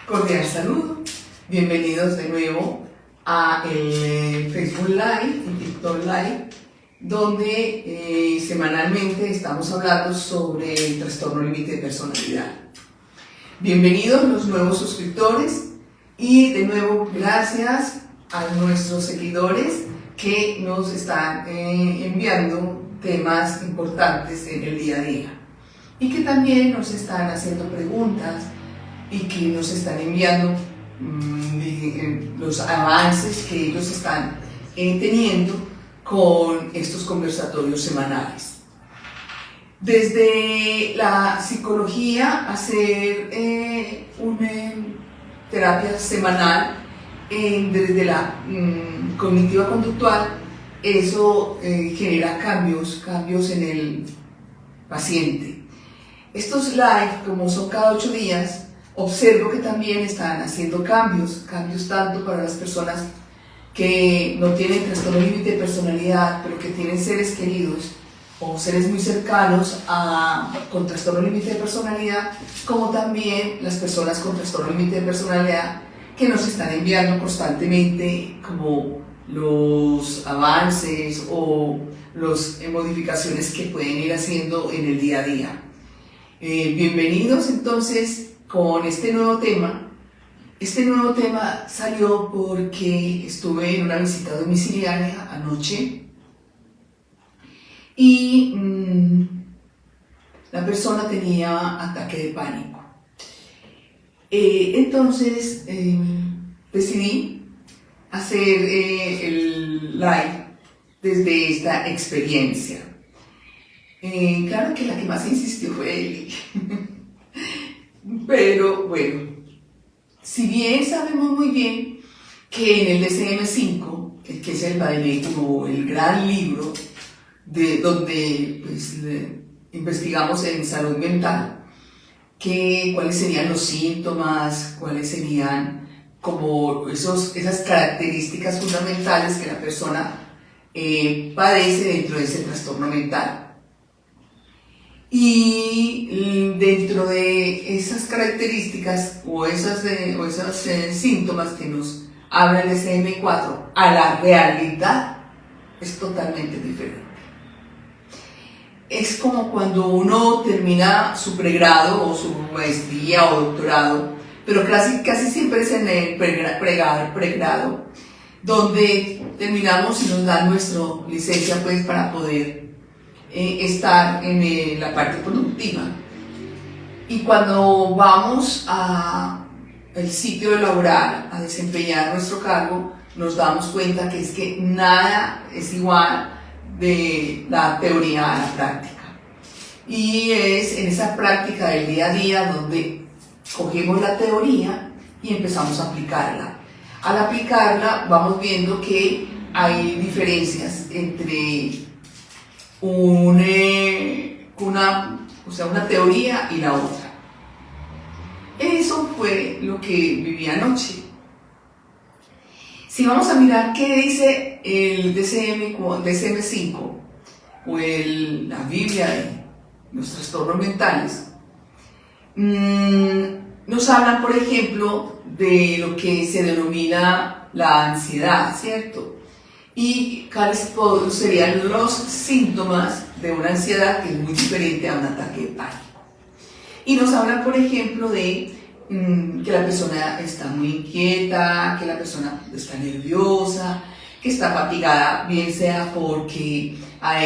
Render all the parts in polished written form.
Cordial saludo, bienvenidos de nuevo a el Facebook Live y TikTok Live, donde semanalmente estamos hablando sobre el trastorno límite de personalidad. Bienvenidos los nuevos suscriptores y de nuevo gracias a nuestros seguidores que nos están enviando temas importantes en el día a día y que también nos están haciendo preguntas y que nos están enviando los avances que ellos están teniendo con estos conversatorios semanales. Desde la psicología, hacer una terapia semanal desde la cognitiva conductual, eso genera cambios en el paciente. Estos live, como son cada 8 días, observo que también están haciendo cambios tanto para las personas que no tienen trastorno límite de personalidad, pero que tienen seres queridos o seres muy cercanos con trastorno límite de personalidad, como también las personas con trastorno límite de personalidad que nos están enviando constantemente como los avances o las modificaciones que pueden ir haciendo en el día a día. Bienvenidos entonces con este nuevo tema. Este nuevo tema salió porque estuve en una visita domiciliaria anoche y la persona tenía ataque de pánico. Entonces decidí hacer el live desde esta experiencia. Claro que la que más insistió fue él. Pero bueno, si bien sabemos muy bien que en el DSM-5, que es el vademecum, el gran libro donde pues, investigamos en salud mental, cuáles serían los síntomas, cuáles serían como esas características fundamentales que la persona padece dentro de ese trastorno mental. Y dentro de esas características o esos síntomas que nos habla el DSM-4, a la realidad es totalmente diferente. Es como cuando uno termina su pregrado o su maestría o doctorado, pero casi siempre es en el pregrado, donde terminamos y nos dan nuestra licencia pues, para poder estar en la parte productiva. Y cuando vamos al sitio laboral a desempeñar nuestro cargo, nos damos cuenta que es que nada es igual de la teoría a la práctica. Y es en esa práctica del día a día donde cogemos la teoría y empezamos a aplicarla. Al aplicarla vamos viendo que hay diferencias entre una teoría y la otra. Eso fue lo que viví anoche. Si vamos a mirar qué dice el DSM-5 o la Biblia de los trastornos mentales, nos hablan, por ejemplo, de lo que se denomina la ansiedad, ¿cierto? Y cuáles serían los síntomas de una ansiedad que es muy diferente a un ataque de pánico. Y nos hablan, por ejemplo, de que la persona está muy inquieta, que la persona está nerviosa, que está fatigada, bien sea porque ha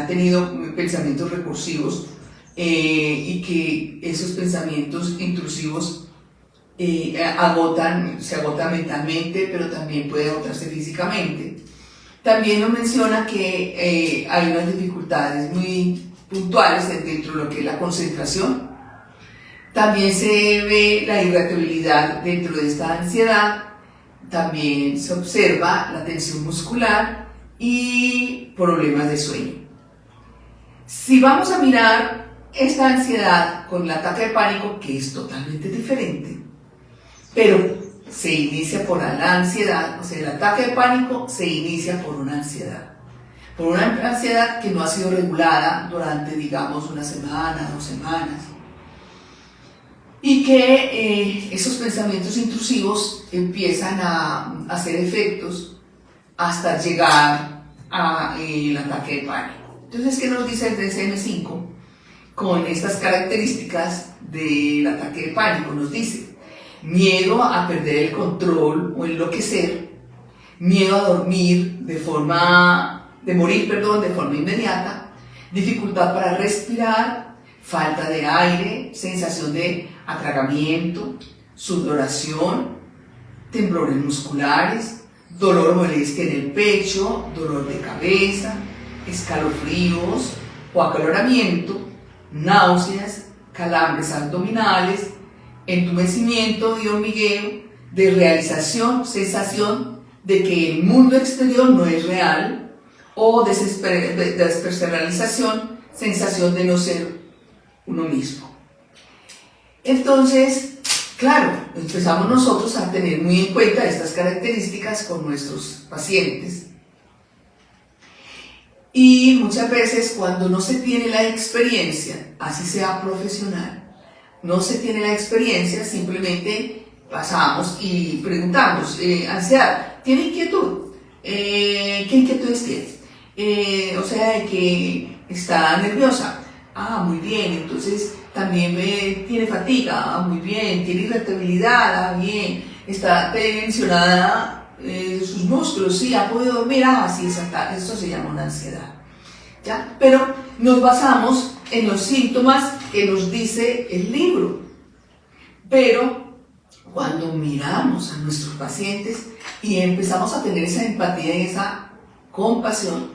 tenido pensamientos recursivos y que esos pensamientos intrusivos se agotan mentalmente, pero también puede agotarse físicamente. También nos menciona que hay unas dificultades muy puntuales dentro de lo que es la concentración. También se ve la irritabilidad dentro de esta ansiedad. También se observa la tensión muscular y problemas de sueño. Si vamos a mirar esta ansiedad con el ataque de pánico, que es totalmente diferente, pero se inicia por la ansiedad, o sea, el ataque de pánico se inicia por una ansiedad que no ha sido regulada durante, digamos, una semana, 2 semanas. y que esos pensamientos intrusivos empiezan a hacer efectos hasta llegar al ataque de pánico. Entonces, ¿qué nos dice el DSM-5 con estas características del ataque de pánico? Nos dice miedo a perder el control o enloquecer, miedo a morir de forma inmediata, dificultad para respirar, falta de aire, sensación de atragamiento, sudoración, temblores musculares, dolor o molestia en el pecho, dolor de cabeza, escalofríos o acaloramiento, náuseas, calambres abdominales, entumecimiento y hormigueo, desrealización, sensación de que el mundo exterior no es real, o despersonalización, sensación de no ser uno mismo. Entonces, claro, empezamos nosotros a tener muy en cuenta estas características con nuestros pacientes. Y muchas veces cuando no se tiene la experiencia, así sea profesional, no se tiene la experiencia, simplemente pasamos y preguntamos, ansiedad, ¿tiene inquietud? ¿Qué inquietudes tiene? O sea, que está nerviosa. Ah, muy bien, entonces también tiene fatiga, ah, muy bien, tiene irritabilidad, ah, bien, está tensionada sus músculos, sí, ha podido dormir, ah, sí, esto se llama una ansiedad, ¿ya? Pero nos basamos en los síntomas que nos dice el libro, pero cuando miramos a nuestros pacientes y empezamos a tener esa empatía y esa compasión,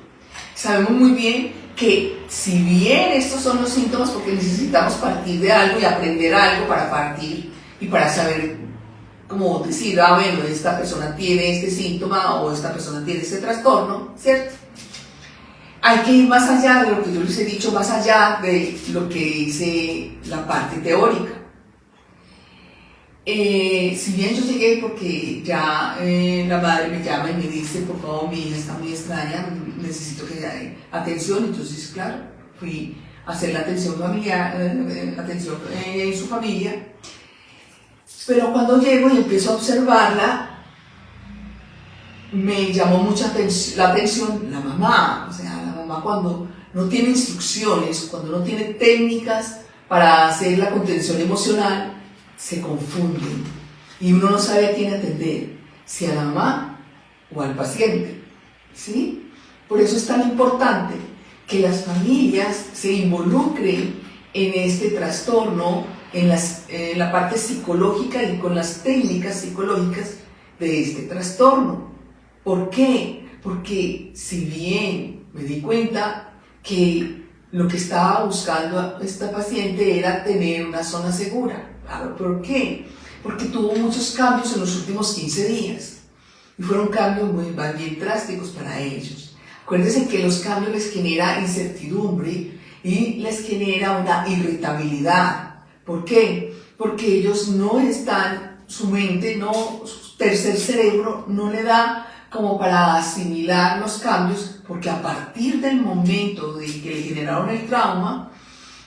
sabemos muy bien que si bien estos son los síntomas, porque necesitamos partir de algo y aprender algo para partir y para saber cómo decir, ah, bueno, esta persona tiene este síntoma o esta persona tiene este trastorno, ¿cierto? Hay que ir más allá de lo que yo les he dicho, más allá de lo que dice la parte teórica. Si bien yo llegué porque ya la madre me llama y me dice, por favor, mi hija está muy extraña, necesito que haya atención, entonces claro, fui a hacer la atención familiar, atención en su familia, pero cuando llego y empiezo a observarla, me llamó mucha la atención la mamá, o sea, la mamá cuando no tiene instrucciones, cuando no tiene técnicas para hacer la contención emocional, se confunden y uno no sabe a quién atender, si a la mamá o al paciente, ¿sí? Por eso es tan importante que las familias se involucren en este trastorno, en la parte psicológica y con las técnicas psicológicas de este trastorno. ¿Por qué? Porque si bien me di cuenta que lo que estaba buscando esta paciente era tener una zona segura. ¿Por qué? Porque tuvo muchos cambios en los últimos 15 días y fueron cambios muy bien drásticos para ellos. Acuérdense que los cambios les genera incertidumbre y les genera una irritabilidad. ¿Por qué? Porque ellos no están, su mente, su tercer cerebro no le da como para asimilar los cambios, porque a partir del momento de que le generaron el trauma,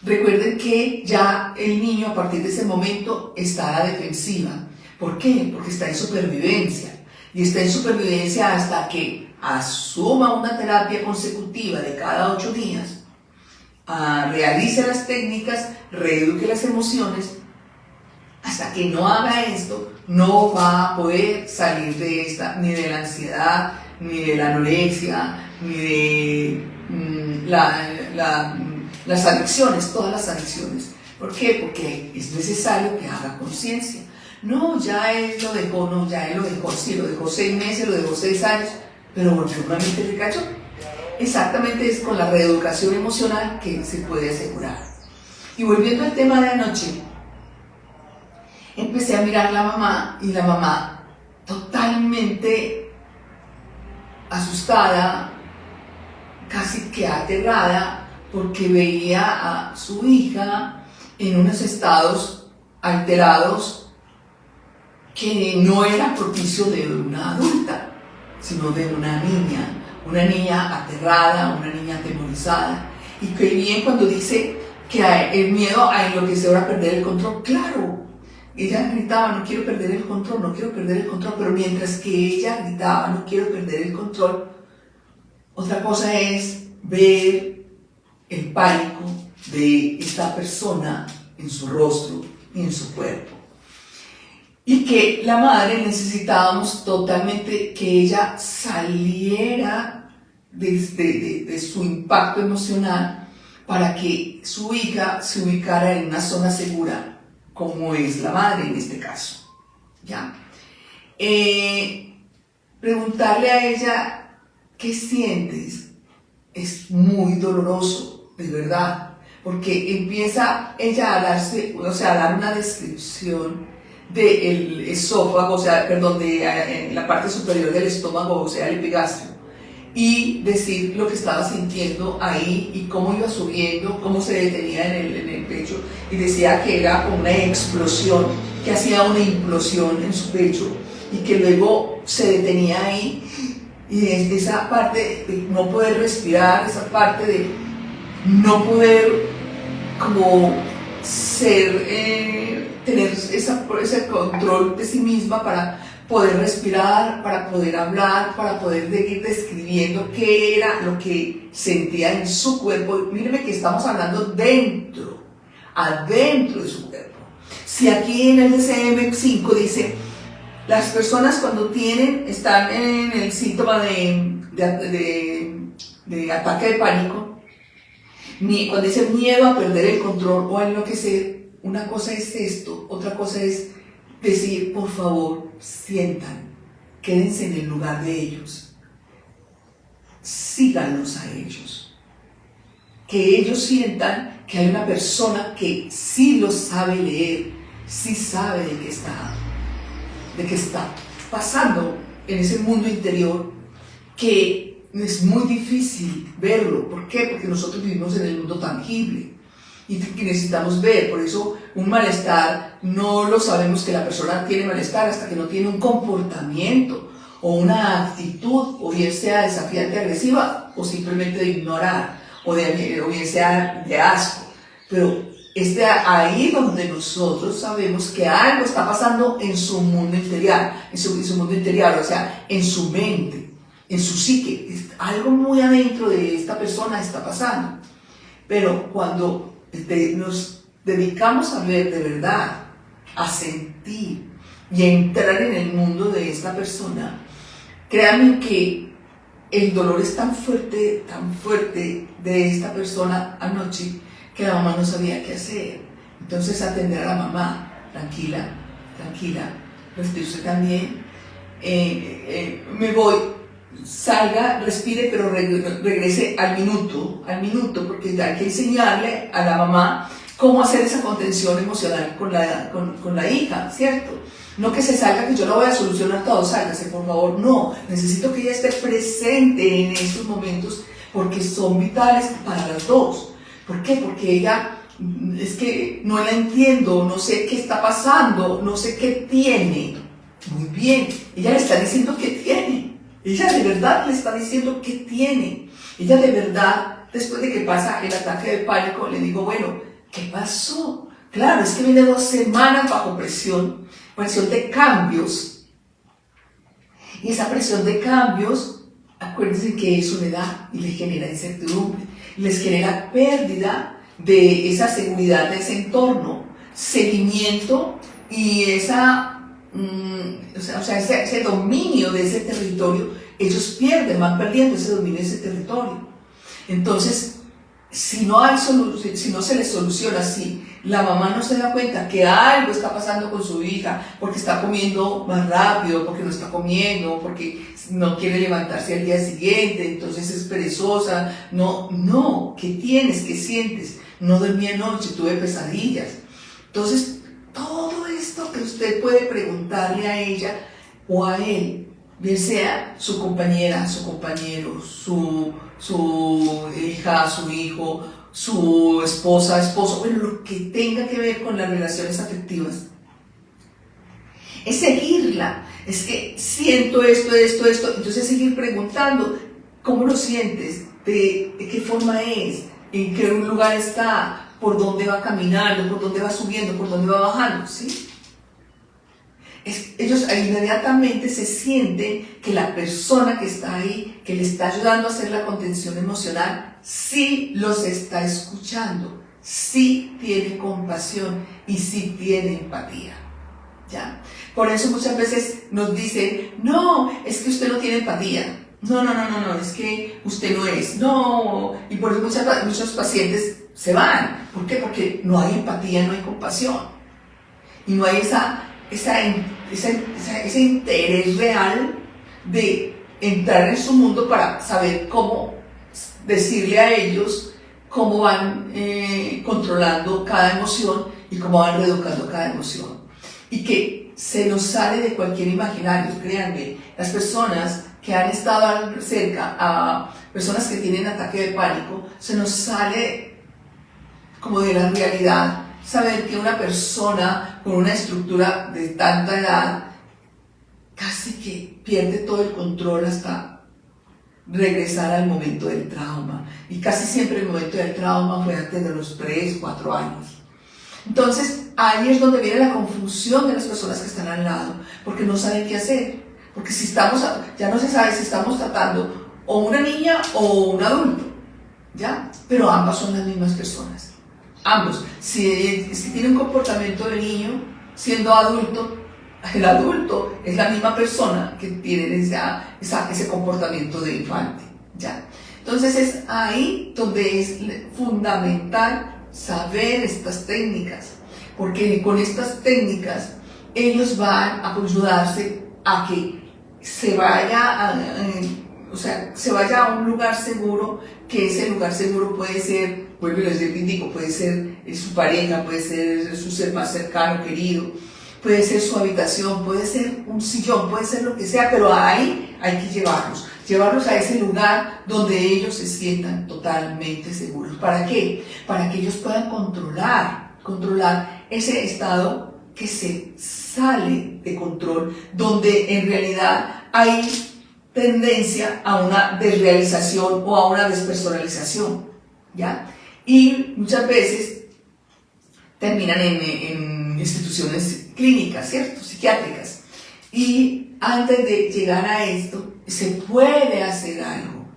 recuerden que ya el niño a partir de ese momento está a la defensiva. ¿Por qué? Porque está en supervivencia. Y está en supervivencia hasta que asuma una terapia consecutiva de cada 8 días, realice las técnicas, reeduque las emociones. Hasta que no haga esto, no va a poder salir de esta, ni de la ansiedad, ni de la anorexia, ni de las adicciones, todas las adicciones. ¿Por qué? Porque es necesario que haga conciencia. No, ya él lo dejó, sí, lo dejó 6 meses, lo dejó 6 años, pero volvió nuevamente recayó. Exactamente es con la reeducación emocional que se puede asegurar. Y volviendo al tema de anoche, empecé a mirar a la mamá y la mamá totalmente asustada, casi que aterrada, porque veía a su hija en unos estados alterados que no era propicio de una adulta, sino de una niña aterrada, una niña atemorizada. Y que bien cuando dice que el miedo a enloquecer o a perder el control, claro, ella gritaba, no quiero perder el control, no quiero perder el control, pero mientras que ella gritaba, no quiero perder el control, otra cosa es ver el pánico de esta persona en su rostro y en su cuerpo. Y que la madre necesitábamos totalmente que ella saliera de su impacto emocional para que su hija se ubicara en una zona segura, como es la madre en este caso. ¿Ya? Preguntarle a ella qué sientes es muy doloroso, de verdad, porque empieza ella a darse, o sea, a dar una descripción del esófago, o sea, perdón, en la parte superior del estómago, o sea, el epigastrio, y decir lo que estaba sintiendo ahí y cómo iba subiendo, cómo se detenía en el pecho, y decía que era como una explosión, que hacía una implosión en su pecho y que luego se detenía ahí, y esa parte de no poder respirar, esa parte de no poder como tener ese control de sí misma para poder respirar, para poder hablar, para poder seguir describiendo qué era lo que sentía en su cuerpo. Míreme que estamos hablando adentro de su cuerpo. Si aquí en el DSM-5 dice, las personas cuando están en el síntoma de ataque de pánico, cuando dice miedo a perder el control o a enloquecer, una cosa es esto, otra cosa es decir, por favor, sientan, quédense en el lugar de ellos, síganlos a ellos, que ellos sientan que hay una persona que sí los sabe leer, sí sabe de qué está pasando en ese mundo interior, que es muy difícil verlo. ¿Por qué? Porque nosotros vivimos en el mundo tangible y necesitamos ver. Por eso un malestar no lo sabemos que la persona tiene malestar hasta que no tiene un comportamiento o una actitud, o bien sea desafiante, agresiva, o simplemente de ignorar, o bien sea de asco. Pero es ahí donde nosotros sabemos que algo está pasando en su mundo interior, o sea, en su mente, en su psique. Algo muy adentro de esta persona está pasando. Pero cuando nos dedicamos a ver de verdad, a sentir y a entrar en el mundo de esta persona, créanme que el dolor es tan fuerte de esta persona anoche, que la mamá no sabía qué hacer. Entonces atender a la mamá, tranquila, respire usted también, me voy, salga, respire, pero regrese al minuto, porque hay que enseñarle a la mamá cómo hacer esa contención emocional con la hija, ¿cierto? No que se salga, que yo lo voy a solucionar todo, sálgase, por favor, no. Necesito que ella esté presente en estos momentos porque son vitales para las dos. ¿Por qué? Porque ella, es que no la entiendo, no sé qué está pasando, no sé qué tiene. Muy bien, ella le está diciendo qué tiene. Ella de verdad le está diciendo qué tiene. Ella de verdad, después de que pasa el ataque de pánico, le digo, bueno, ¿qué pasó? Claro, es que viene 2 semanas bajo presión de cambios. Y esa presión de cambios, acuérdense que eso le da y le genera incertidumbre, les genera pérdida de esa seguridad de ese entorno, seguimiento y ese dominio de ese territorio. Ellos van perdiendo ese dominio de ese territorio. Entonces, si no se les soluciona así, la mamá no se da cuenta que algo está pasando con su hija, porque está comiendo más rápido, porque no está comiendo, porque no quiere levantarse al día siguiente, entonces es perezosa. No, ¿qué tienes? ¿Qué sientes? No dormí anoche, tuve pesadillas. Entonces, todo esto que usted puede preguntarle a ella o a él, bien sea su compañera, su compañero, su hija, su hijo, su esposa, esposo, bueno, lo que tenga que ver con las relaciones afectivas, es seguirla. Es que siento esto, entonces seguir preguntando, ¿cómo lo sientes? ¿De qué forma es? ¿En qué lugar está? ¿Por dónde va caminando? ¿Por dónde va subiendo? ¿Por dónde va bajando? ¿Sí? ellos inmediatamente se sienten que la persona que está ahí, que le está ayudando a hacer la contención emocional, sí los está escuchando, sí tiene compasión y sí tiene empatía. ¿Ya? Por eso muchas veces nos dicen, no, es que usted no tiene empatía. No, es que usted no es. No, y por eso muchos pacientes se van. ¿Por qué? Porque no hay empatía, no hay compasión. Y no hay ese interés real de entrar en su mundo para saber cómo decirle a ellos cómo van controlando cada emoción y cómo van reeducando cada emoción. Y que se nos sale de cualquier imaginario, créanme, las personas que han estado cerca a personas que tienen ataque de pánico, se nos sale como de la realidad saber que una persona con una estructura de tanta edad casi que pierde todo el control hasta regresar al momento del trauma. Y casi siempre el momento del trauma fue antes de los 3, 4 años. Entonces, ahí es donde viene la confusión de las personas que están al lado, porque no saben qué hacer. Porque ya no se sabe si estamos tratando o una niña o un adulto, ¿ya? Pero ambas son las mismas personas. Ambos. Si tiene un comportamiento de niño, siendo adulto, el adulto es la misma persona que tiene ese comportamiento de infante, ¿ya? Entonces es ahí donde es fundamental saber estas técnicas, porque con estas técnicas ellos van a ayudarse a que se vaya a un lugar seguro, que ese lugar seguro puede ser, vuelvo y les indico, puede ser su pareja, puede ser su ser más cercano, querido, puede ser su habitación, puede ser un sillón, puede ser lo que sea, pero ahí hay que llevarlos a ese lugar donde ellos se sientan totalmente seguros. ¿Para qué? Para que ellos puedan controlar ese estado que se sale de control, donde en realidad hay tendencia a una desrealización o a una despersonalización, ¿ya? Y muchas veces terminan en instituciones clínicas, ¿cierto? Psiquiátricas. Y antes de llegar a esto, se puede hacer algo.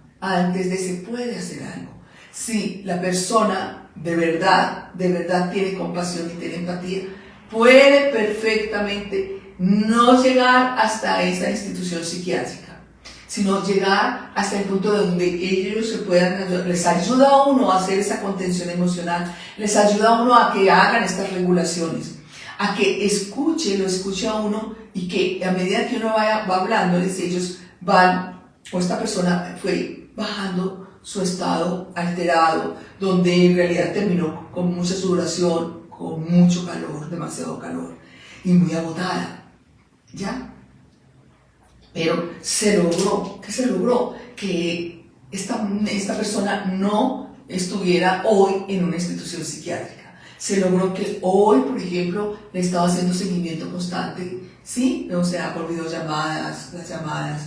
Si la persona de verdad tiene compasión y tiene empatía, puede perfectamente no llegar hasta esa institución psiquiátrica, sino llegar hasta el punto donde ellos les ayuda a uno a hacer esa contención emocional, les ayuda a uno a que hagan estas regulaciones, a que lo escuche a uno, y que a medida que uno va hablándoles, ellos esta persona fue bajando su estado alterado, donde en realidad terminó con mucha sudoración, con mucho calor, demasiado calor, y muy agotada, ¿ya? Pero se logró. ¿Qué se logró? Que esta persona no estuviera hoy en una institución psiquiátrica. Se logró que hoy, por ejemplo, le estaba haciendo seguimiento constante, ¿sí? O sea, por videollamadas, las llamadas,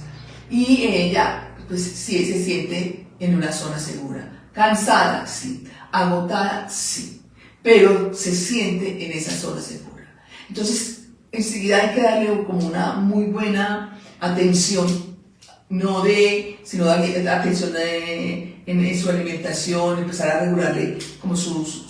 y ella, pues sí, se siente en una zona segura. Cansada, sí. Agotada, sí. Pero se siente en esa zona segura. Entonces, enseguida hay que darle como una muy buena atención, sino darle atención en su alimentación, empezar a regularle como sus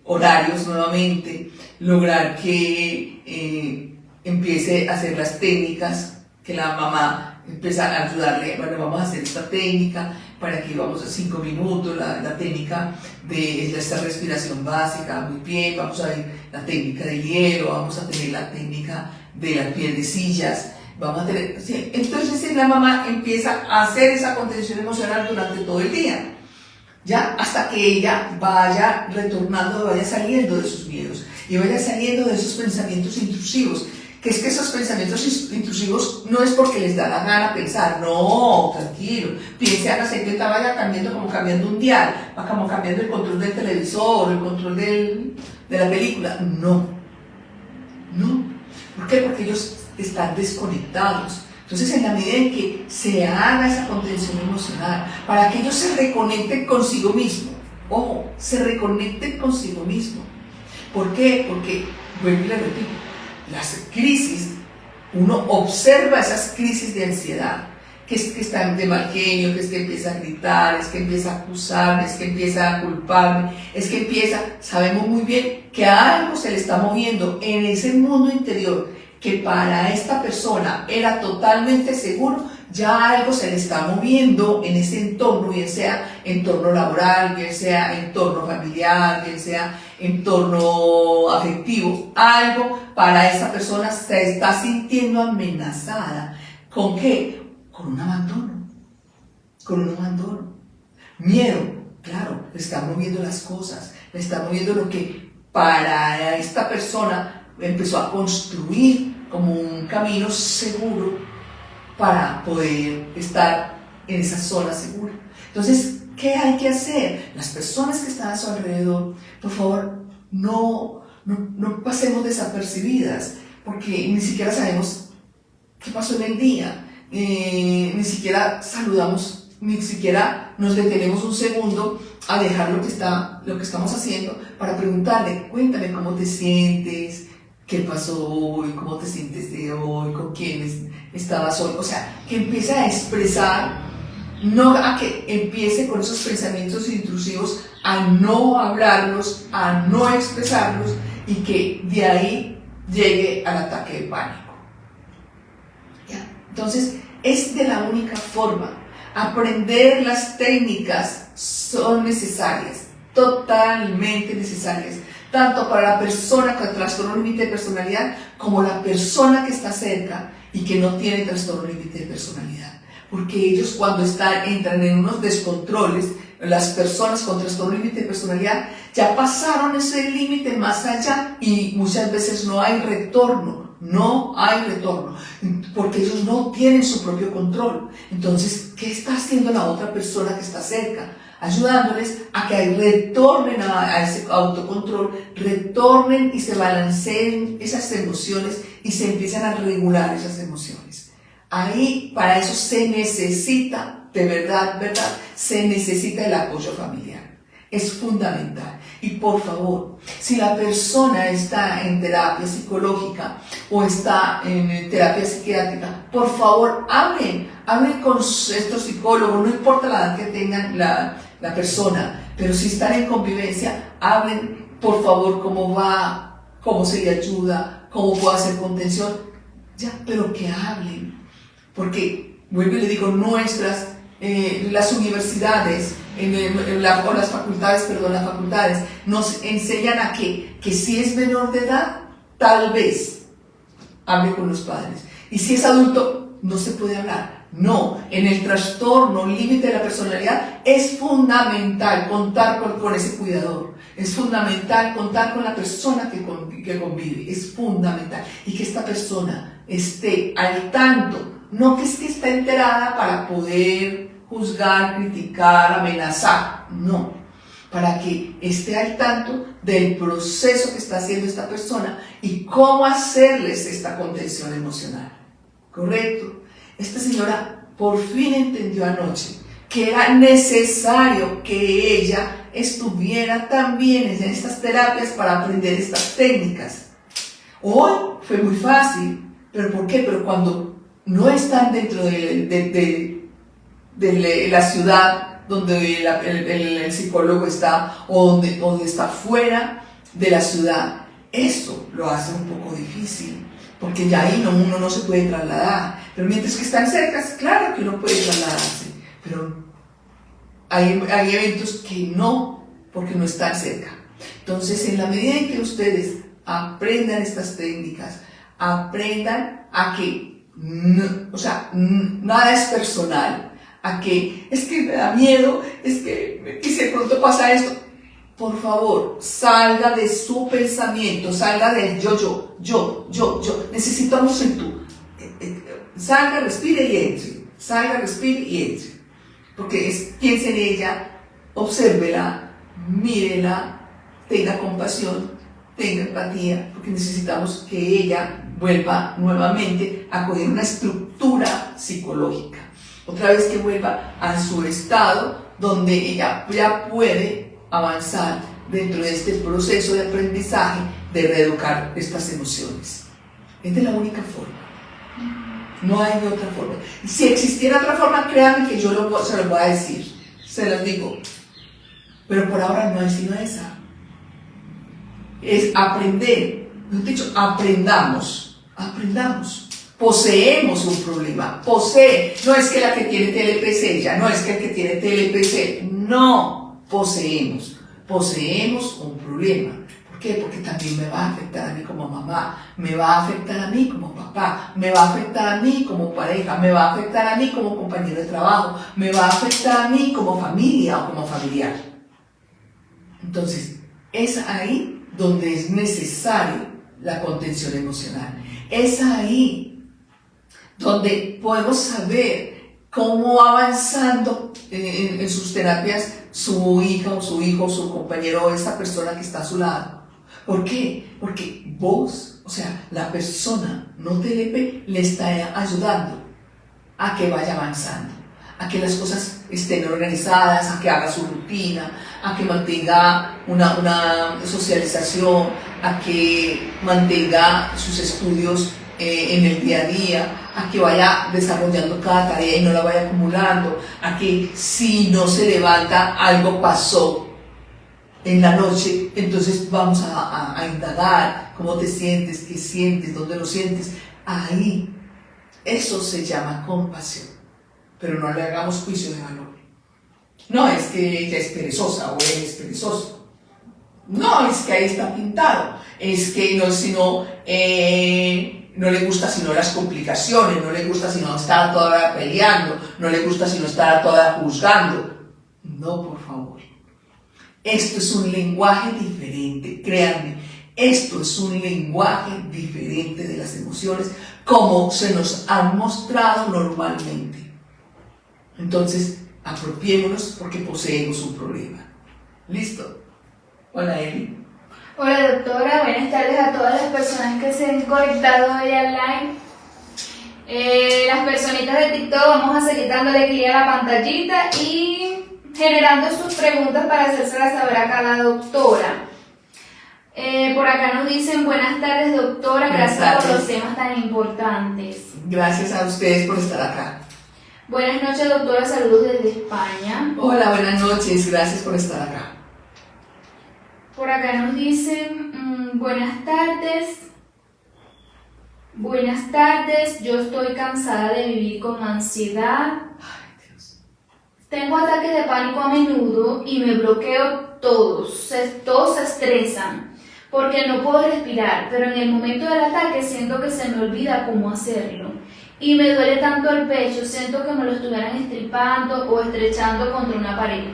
horarios nuevamente, lograr que empiece a hacer las técnicas, que la mamá empiece a ayudarle, bueno, vamos a hacer esta técnica, para que vamos a 5 minutos, la técnica de esta respiración básica, muy bien, vamos a ver la técnica del hielo, vamos a tener la técnica de las piernecillas, vamos a tener, ¿sí? Entonces la mamá empieza a hacer esa contención emocional durante todo el día, ya hasta que ella vaya retornando, vaya saliendo de sus miedos y vaya saliendo de esos pensamientos intrusivos. Que es que esos pensamientos intrusivos no es porque les da la gana pensar, no, tranquilo, piense, hágase cuenta, vaya cambiando como cambiando un dial, va como cambiando el control del televisor, el control de la película. No. ¿Por qué? Porque ellos están desconectados. Entonces, en la medida en que se haga esa contención emocional, para que ellos se reconecten consigo mismo, se reconecten consigo mismo. ¿Por qué? Porque, vuelvo y le repito, las crisis, uno observa esas crisis de ansiedad, que es que está de mal genio, que es que empieza a gritar, es que empieza a acusarme, es que empieza a culparme, es que empieza, sabemos muy bien que algo se le está moviendo en ese mundo interior que para esta persona era totalmente seguro, ya algo se le está moviendo en ese entorno, bien sea entorno laboral, bien sea entorno familiar, bien sea entorno afectivo, algo para esa persona se está sintiendo amenazada. ¿Con qué? Con un abandono, con un abandono. Miedo, claro, le está moviendo las cosas, le está moviendo lo que para esta persona empezó a construir como un camino seguro para poder estar en esa zona segura. Entonces, ¿qué hay que hacer? Las personas que están a su alrededor, por favor, no pasemos desapercibidas, porque ni siquiera sabemos qué pasó en el día, ni siquiera saludamos, ni siquiera nos detenemos un segundo a dejar lo que estamos haciendo para preguntarle, cuéntame cómo te sientes, qué pasó hoy, cómo te sientes de hoy, con quiénes estabas hoy. O sea, que empiece a expresar, no a que empiece con esos pensamientos intrusivos a no hablarlos, a no expresarlos y que de ahí llegue al ataque de pánico. ¿Ya? Entonces, es de la única forma. Aprender las técnicas son necesarias, totalmente necesarias, tanto para la persona con trastorno límite de personalidad como la persona que está cerca y que no tiene trastorno límite de personalidad. Porque ellos cuando entran en unos descontroles, las personas con trastorno límite de personalidad ya pasaron ese límite más allá y muchas veces no hay retorno, porque ellos no tienen su propio control. Entonces, ¿qué está haciendo la otra persona que está cerca? Ayudándoles a que retornen a ese autocontrol, retornen y se balanceen esas emociones y se empiezan a regular esas emociones. Ahí, para eso se necesita, de verdad, se necesita el apoyo familiar. Es fundamental. Y por favor, si la persona está en terapia psicológica o está en terapia psiquiátrica, por favor, hablen con estos psicólogos, no importa la edad que tengan la persona, pero si están en convivencia, hablen, por favor, cómo va, cómo se le ayuda, cómo puede hacer contención, ya, pero que hablen, porque, vuelvo y le digo, las universidades, las facultades nos enseñan a que si es menor de edad, tal vez hable con los padres, y si es adulto, no se puede hablar. No, en el trastorno límite de la personalidad es fundamental contar con ese cuidador, es fundamental contar con la persona que convive, es fundamental, y que esta persona esté al tanto, no que esté enterada para poder juzgar, criticar, amenazar, no, para que esté al tanto del proceso que está haciendo esta persona y cómo hacerles esta contención emocional, ¿correcto? Esta señora por fin entendió anoche que era necesario que ella estuviera también en estas terapias para aprender estas técnicas. Hoy fue muy fácil, ¿pero por qué? Pero cuando no están dentro de la ciudad donde el psicólogo está o donde está fuera de la ciudad, eso lo hace un poco difícil. Porque ya ahí uno no se puede trasladar. Pero mientras que están cerca, claro que uno puede trasladarse. Pero hay eventos que no, porque no están cerca. Entonces, en la medida en que ustedes aprendan estas técnicas, aprendan a que, nada es personal, a que es que me da miedo, es que si de pronto pasa esto. Por favor, salga de su pensamiento, salga del yo. Necesitamos el tú. Salga, respire y entre. Salga, respire y entre. Porque piense en ella, obsérvela, mírela, tenga compasión, tenga empatía, porque necesitamos que ella vuelva nuevamente a coger una estructura psicológica. Otra vez que vuelva a su estado donde ella ya puede avanzar dentro de este proceso de aprendizaje de reeducar estas emociones. Es de la única forma. No hay de otra forma. Si existiera otra forma, créanme que yo se lo voy a decir. Se los digo. Pero por ahora no hay sino esa. Es aprender. Mejor dicho, aprendamos. Poseemos un problema. No es que la que tiene TLP es ella. No es que el que tiene TLP es él. No. Poseemos un problema. ¿Por qué? Porque también me va a afectar a mí como mamá, me va a afectar a mí como papá, me va a afectar a mí como pareja, me va a afectar a mí como compañero de trabajo, me va a afectar a mí como familia o como familiar. Entonces, es ahí donde es necesario la contención emocional. Es ahí donde podemos saber cómo va avanzando en sus terapias su hija o su hijo o su compañero o esa persona que está a su lado. ¿Por qué? Porque vos, o sea, la persona no TLP le está ayudando a que vaya avanzando, a que las cosas estén organizadas, a que haga su rutina, a que mantenga una socialización, a que mantenga sus estudios en el día a día, a que vaya desarrollando cada tarea y no la vaya acumulando, a que si no se levanta algo pasó en la noche, entonces vamos a indagar cómo te sientes, qué sientes, dónde lo sientes. Ahí, eso se llama compasión, pero no le hagamos juicio de valor. No es que ella es perezosa o él es perezoso. No es que ahí está pintado. Es que no, sino no le gusta sino las complicaciones, no le gusta sino estar toda hora peleando, no le gusta sino estar toda juzgando. No, por favor. Esto es un lenguaje diferente, créanme. Esto es un lenguaje diferente de las emociones como se nos han mostrado normalmente. Entonces, apropiémonos porque poseemos un problema. ¿Listo? Hola, Eli. Hola, doctora. Buenas tardes a todas las personas que se han conectado hoy online. Las personitas de TikTok vamos a seguir dándole clic a la pantallita y generando sus preguntas para hacérselas saber a cada doctora. Por acá nos dicen buenas tardes, doctora, gracias por los temas tan importantes. Gracias a ustedes por estar acá. Buenas noches, doctora, saludos desde España. Hola, buenas noches, gracias por estar acá. Por acá nos dicen buenas tardes. Buenas tardes, yo estoy cansada de vivir con ansiedad. Ay, Dios. Tengo ataques de pánico a menudo y me bloqueo todos se estresan porque no puedo respirar, pero en el momento del ataque siento que se me olvida cómo hacerlo. Y me duele tanto el pecho, siento que me lo estuvieran estripando o estrechando contra una pared.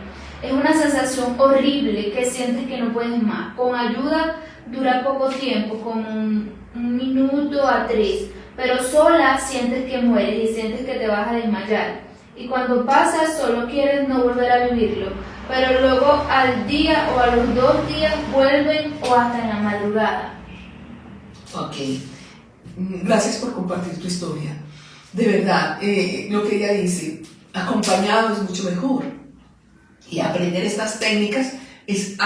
Es una sensación horrible que sientes que no puedes más. Con ayuda dura poco tiempo, como un minuto a 3, pero sola sientes que mueres y sientes que te vas a desmayar. Y cuando pasa solo quieres no volver a vivirlo, pero luego al día o a los 2 días vuelven o hasta en la madrugada. Ok, gracias por compartir tu historia. De verdad, lo que ella dice, acompañado es mucho mejor. Y aprender estas técnicas es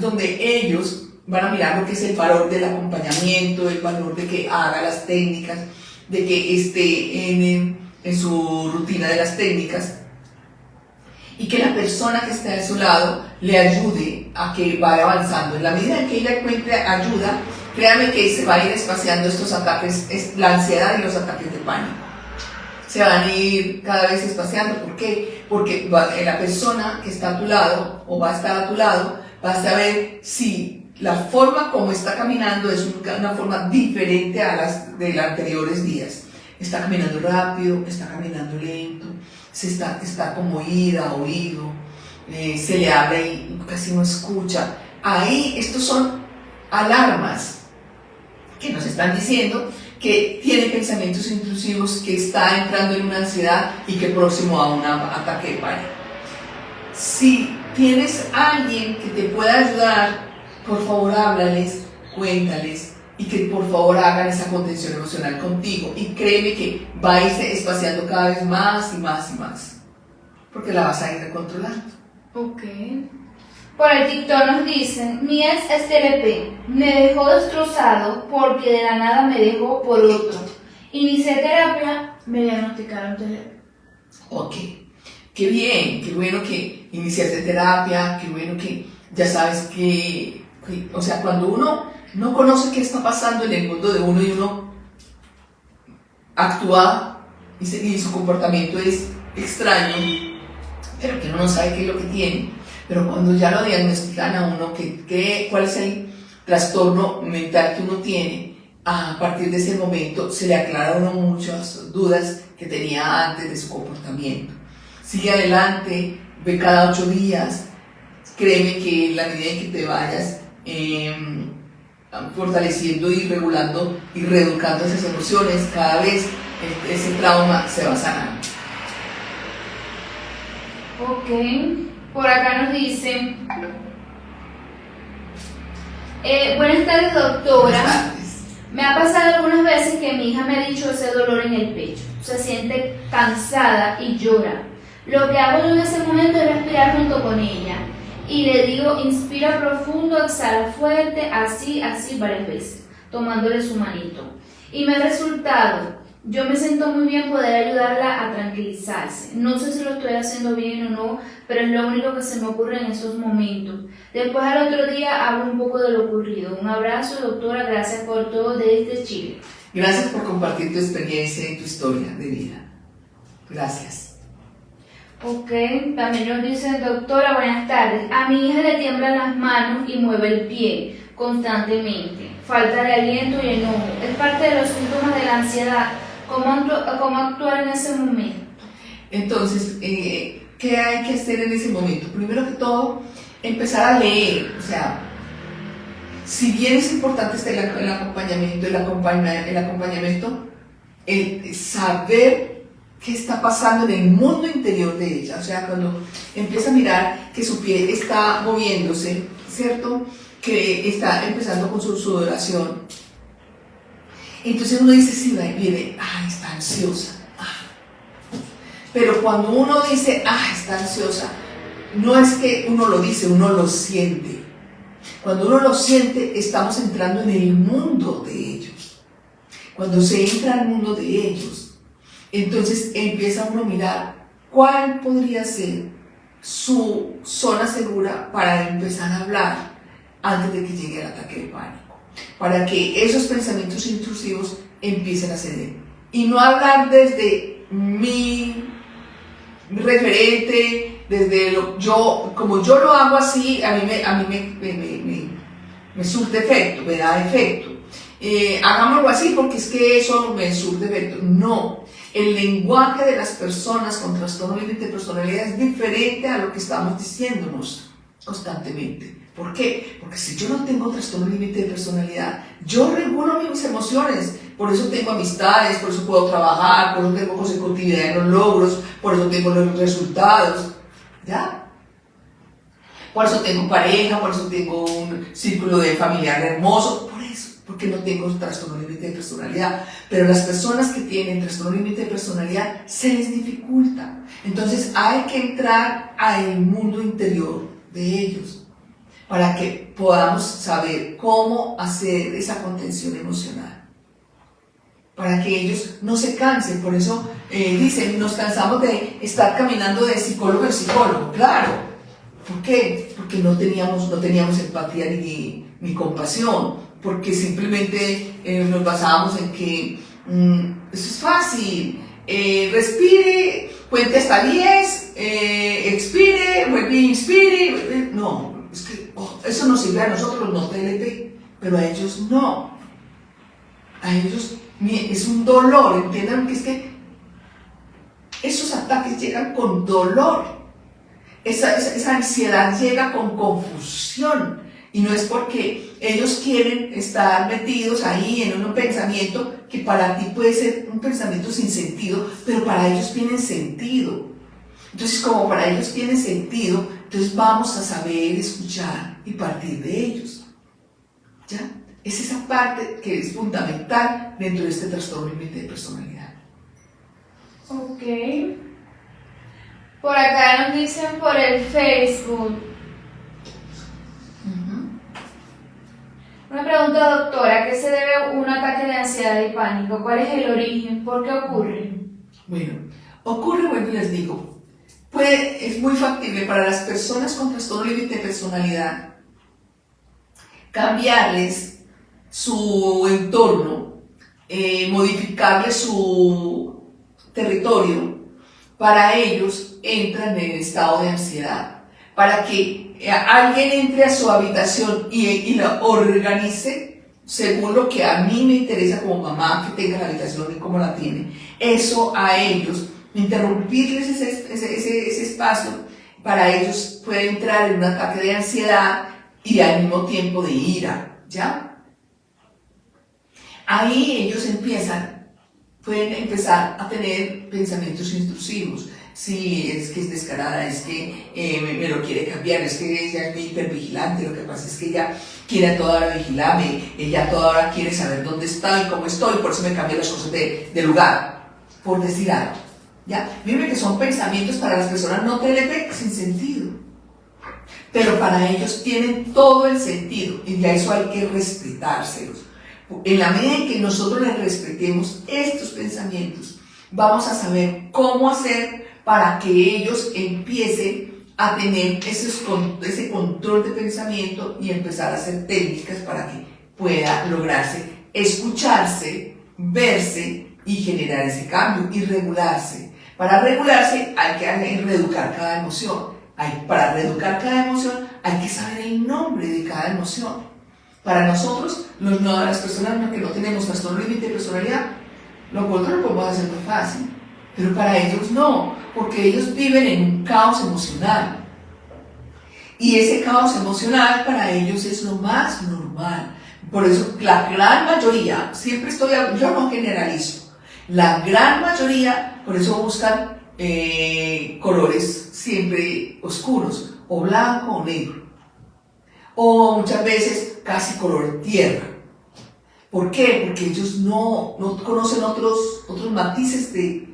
donde ellos van a mirar lo que es el valor del acompañamiento, el valor de que haga las técnicas, de que esté en su rutina de las técnicas y que la persona que esté a su lado le ayude a que vaya avanzando. En la medida en que ella encuentre ayuda, créanme que se va a ir espaciando estos ataques, la ansiedad y los ataques de pánico. Se van a ir cada vez espaciando. ¿Por qué? Porque la persona que está a tu lado o va a estar a tu lado va a saber si la forma como está caminando es una forma diferente a las de los anteriores días. Está caminando rápido, está caminando lento, está como oído, se le habla y casi no escucha. Ahí estos son alarmas que nos están diciendo que tiene pensamientos intrusivos, que está entrando en una ansiedad y que próximo a un ataque de pánico. Si tienes a alguien que te pueda ayudar, por favor háblales, cuéntales y que por favor hagan esa contención emocional contigo. Y créeme que va a irse espaciando cada vez más y más y más, porque la vas a ir controlando. Ok. Por el TikTok nos dicen, mi ex es TLP, me dejó destrozado porque de la nada me dejó por otro. Inicié terapia, me diagnosticaron TLP. Ok, qué bien, qué bueno que iniciaste terapia, qué bueno que ya sabes o sea, cuando uno no conoce qué está pasando en el mundo de uno y uno actúa y su comportamiento es extraño, pero que uno no sabe qué es lo que tiene. Pero cuando ya lo diagnostican a uno, cuál es el trastorno mental que uno tiene, a partir de ese momento se le aclara a uno muchas dudas que tenía antes de su comportamiento. Sigue adelante, ve cada 8 días, créeme que en la medida en que te vayas fortaleciendo y regulando y reeducando esas emociones, cada vez ese trauma se va sanando. Ok. Por acá nos dicen, buenas tardes doctora, Buenas tardes. Me ha pasado algunas veces que mi hija me ha dicho ese dolor en el pecho, se siente cansada y llora. Lo que hago yo en ese momento es respirar junto con ella y le digo inspira profundo, exhala fuerte, así varias veces, tomándole su manito. Y me ha resultado. Yo me siento muy bien poder ayudarla a tranquilizarse. No sé si lo estoy haciendo bien o no, pero es lo único que se me ocurre en esos momentos. Después al otro día hablo un poco de lo ocurrido. Un abrazo, doctora, gracias por todo desde Chile. Gracias por compartir tu experiencia y tu historia de vida. Gracias. Ok, también nos dicen, doctora, buenas tardes. A mi hija le tiemblan las manos y mueve el pie constantemente. Falta de aliento y enojo. Es parte de los síntomas de la ansiedad. ¿Cómo actuar en ese momento? Entonces, ¿qué hay que hacer en ese momento? Primero que todo, empezar a leer. O sea, si bien es importante el acompañamiento, el saber qué está pasando en el mundo interior de ella. O sea, cuando empieza a mirar que su pie está moviéndose, ¿cierto? Que está empezando con su sudoración. Entonces uno dice, sí, viene, está ansiosa. Pero cuando uno dice, está ansiosa, no es que uno lo dice, uno lo siente. Cuando uno lo siente, estamos entrando en el mundo de ellos. Cuando se entra al mundo de ellos, entonces empieza uno a mirar cuál podría ser su zona segura para empezar a hablar antes de que llegue el ataque de pánico. Para que esos pensamientos intrusivos empiecen a ceder. Y no hablar desde mi referente, desde como yo lo hago así, a mí me surte efecto, me da efecto. Hagámoslo así porque es que eso me surte efecto. No, el lenguaje de las personas con trastorno límite de personalidad es diferente a lo que estamos diciéndonos constantemente. ¿Por qué? Porque si yo no tengo trastorno límite de personalidad, yo regulo mis emociones. Por eso tengo amistades, por eso puedo trabajar, por eso tengo consecutividad en los logros, por eso tengo los resultados. ¿Ya? Por eso tengo pareja, por eso tengo un círculo de familiar hermoso. Por eso, porque no tengo trastorno límite de personalidad. Pero las personas que tienen trastorno límite de personalidad se les dificulta. Entonces hay que entrar al mundo interior de ellos, para que podamos saber cómo hacer esa contención emocional, para que ellos no se cansen. Por eso dicen, nos cansamos de estar caminando de psicólogo en psicólogo. Claro, ¿por qué? Porque no teníamos empatía ni compasión, porque simplemente nos basábamos en que eso es fácil, respire, cuente hasta 10, expire, vuelve e inspire. No, es que eso nos sirve a nosotros, no TLP, pero a ellos no. A ellos es un dolor, entiendan que es que esos ataques llegan con dolor, esa ansiedad llega con confusión, y no es porque ellos quieren estar metidos ahí en un pensamiento que para ti puede ser un pensamiento sin sentido, pero para ellos tienen sentido. Entonces, como para ellos tienen sentido, entonces vamos a saber escuchar y partir de ellos. ¿Ya? Es esa parte que es fundamental dentro de este trastorno límite de personalidad. Ok. Por acá nos dicen por el Facebook. Una pregunta, doctora, ¿a qué se debe un ataque de ansiedad y pánico? ¿Cuál es el origen? ¿Por qué ocurre? Bueno, ocurre, bueno, les digo, es muy factible para las personas con trastorno límite de personalidad cambiarles su entorno, modificarles su territorio. Para ellos entran en estado de ansiedad. Para que alguien entre a su habitación y la organice según lo que a mí me interesa como mamá que tenga la habitación y cómo la tiene. Eso a ellos, interrumpirles ese espacio, para ellos puede entrar en un ataque de ansiedad y al mismo tiempo de ira, ¿ya? Ahí ellos pueden empezar a tener pensamientos intrusivos. Sí, es que es descarada, es que me lo quiere cambiar, es que ella es muy hipervigilante, lo que pasa es que ella quiere a toda hora vigilarme, ella a toda hora quiere saber dónde estoy, cómo estoy, por eso me cambia las cosas de lugar, por decir algo. ¿Ya? Miren que son pensamientos para las personas no TLP sin sentido, pero para ellos tienen todo el sentido y a eso hay que respetárselos. En la medida en que nosotros les respetemos estos pensamientos, vamos a saber cómo hacer para que ellos empiecen a tener ese control de pensamiento y empezar a hacer técnicas para que pueda lograrse escucharse, verse y generar ese cambio y regularse. Para regularse hay que reeducar cada emoción. Para reeducar cada emoción hay que saber el nombre de cada emoción. Para nosotros, las personas que no tenemos trastorno límite de personalidad, nosotros lo podemos hacer muy fácil, pero para ellos no, porque ellos viven en un caos emocional. Y ese caos emocional para ellos es lo más normal. Por eso la gran mayoría, yo no generalizo, la gran mayoría, por eso buscan colores siempre oscuros, o blanco o negro, o muchas veces casi color tierra. ¿Por qué? Porque ellos no conocen otros matices de